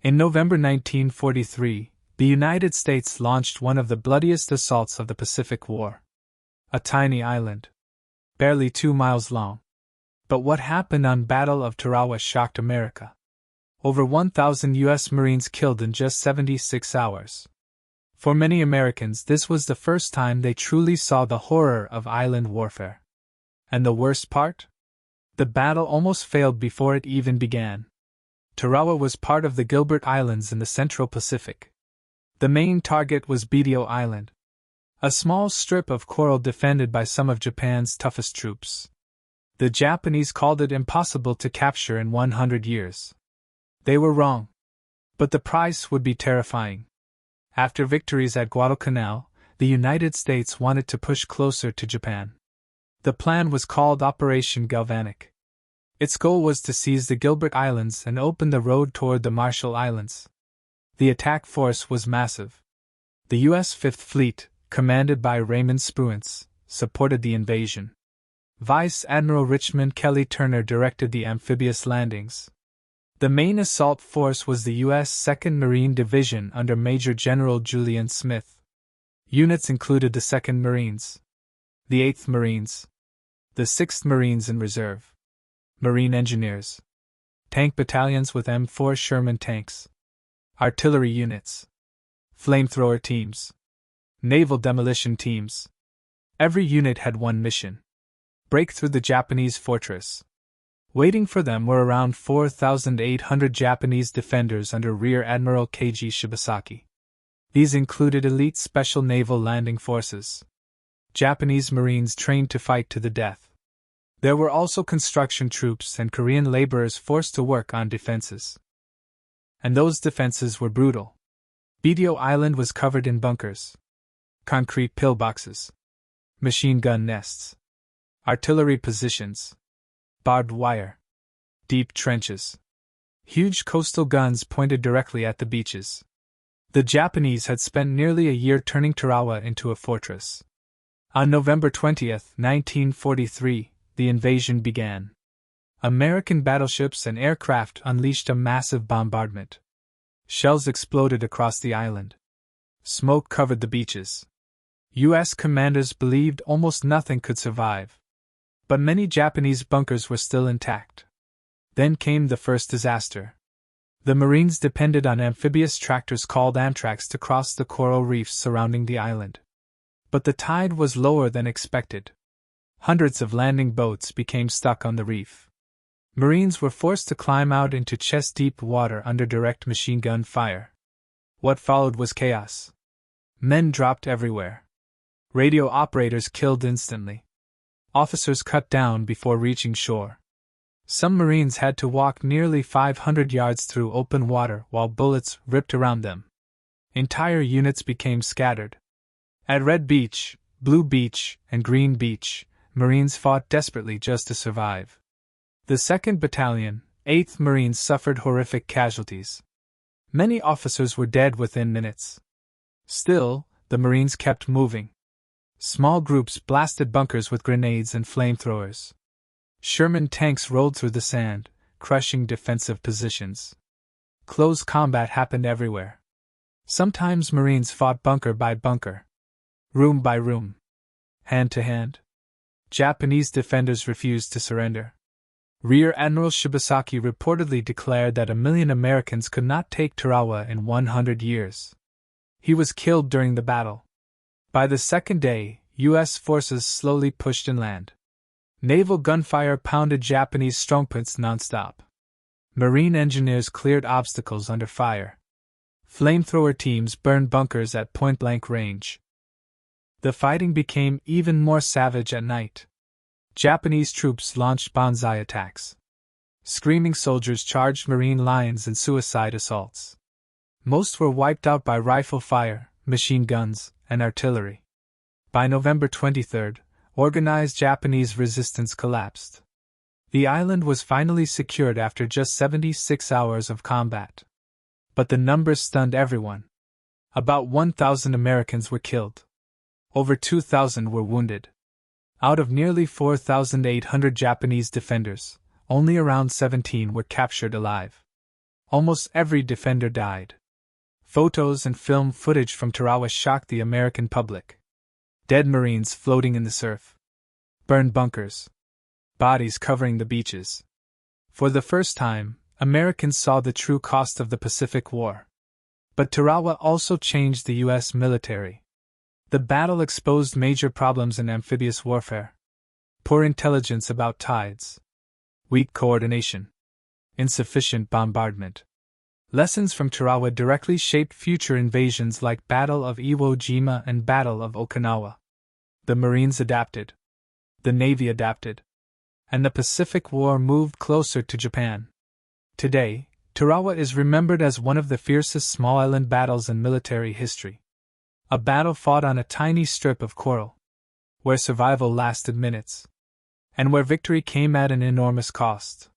In November 1943, the United States launched one of the bloodiest assaults of the Pacific War. A tiny island, barely 2 miles long. But what happened on Battle of Tarawa shocked America. Over 1,000 U.S. Marines killed in just 76 hours. For many Americans, this was the first time they truly saw the horror of island warfare. And the worst part? The battle almost failed before it even began. Tarawa was part of the Gilbert Islands in the Central Pacific. The main target was Betio Island, a small strip of coral defended by some of Japan's toughest troops. The Japanese called it impossible to capture in 100 years. They were wrong. But the price would be terrifying. After victories at Guadalcanal, the United States wanted to push closer to Japan. The plan was called Operation Galvanic. Its goal was to seize the Gilbert Islands and open the road toward the Marshall Islands. The attack force was massive. The U.S. Fifth Fleet, commanded by Raymond Spruance, supported the invasion. Vice Admiral Richmond Kelly Turner directed the amphibious landings. The main assault force was the U.S. 2nd Marine Division under Major General Julian Smith. Units included the 2nd Marines, the 8th Marines, the 6th Marines in Reserve, Marine Engineers, tank battalions with M4 Sherman tanks, artillery units, flamethrower teams, naval demolition teams. Every unit had one mission: break through the Japanese fortress. Waiting for them were around 4,800 Japanese defenders under Rear Admiral Keiji Shibasaki. These included elite special naval landing forces, Japanese Marines trained to fight to the death. There were also construction troops and Korean laborers forced to work on defenses. And those defenses were brutal. Betio Island was covered in bunkers, concrete pillboxes, machine gun nests, artillery positions, barbed wire, deep trenches, huge coastal guns pointed directly at the beaches. The Japanese had spent nearly a year turning Tarawa into a fortress. On November 20, 1943, the invasion began. American battleships and aircraft unleashed a massive bombardment. Shells exploded across the island. Smoke covered the beaches. U.S. commanders believed almost nothing could survive. But many Japanese bunkers were still intact. Then came the first disaster. The Marines depended on amphibious tractors called Amtraks to cross the coral reefs surrounding the island. But the tide was lower than expected. Hundreds of landing boats became stuck on the reef. Marines were forced to climb out into chest-deep water under direct machine gun fire. What followed was chaos. Men dropped everywhere. Radio operators killed instantly. Officers cut down before reaching shore. Some Marines had to walk nearly 500 yards through open water while bullets ripped around them. Entire units became scattered. At Red Beach, Blue Beach, and Green Beach, Marines fought desperately just to survive. The 2nd Battalion, 8th Marines suffered horrific casualties. Many officers were dead within minutes. Still, the Marines kept moving. Small groups blasted bunkers with grenades and flamethrowers. Sherman tanks rolled through the sand, crushing defensive positions. Close combat happened everywhere. Sometimes Marines fought bunker by bunker, room by room, hand to hand. Japanese defenders refused to surrender. Rear Admiral Shibasaki reportedly declared that 1 million Americans could not take Tarawa in 100 years. He was killed during the battle. By the second day, U.S. forces slowly pushed inland. Naval gunfire pounded Japanese strongpoints nonstop. Marine engineers cleared obstacles under fire. Flamethrower teams burned bunkers at point-blank range. The fighting became even more savage at night. Japanese troops launched banzai attacks. Screaming soldiers charged Marine lines in suicide assaults. Most were wiped out by rifle fire, machine guns, and artillery. By November 23, organized Japanese resistance collapsed. The island was finally secured after just 76 hours of combat. But the numbers stunned everyone. About 1,000 Americans were killed. Over 2,000 were wounded. Out of nearly 4,800 Japanese defenders, only around 17 were captured alive. Almost every defender died. Photos and film footage from Tarawa shocked the American public. Dead Marines floating in the surf. Burned bunkers. Bodies covering the beaches. For the first time, Americans saw the true cost of the Pacific War. But Tarawa also changed the U.S. military. The battle exposed major problems in amphibious warfare. Poor intelligence about tides. Weak coordination. Insufficient bombardment. Lessons from Tarawa directly shaped future invasions like Battle of Iwo Jima and Battle of Okinawa. The Marines adapted. The Navy adapted. And the Pacific War moved closer to Japan. Today, Tarawa is remembered as one of the fiercest small island battles in military history. A battle fought on a tiny strip of coral, where survival lasted minutes, and where victory came at an enormous cost.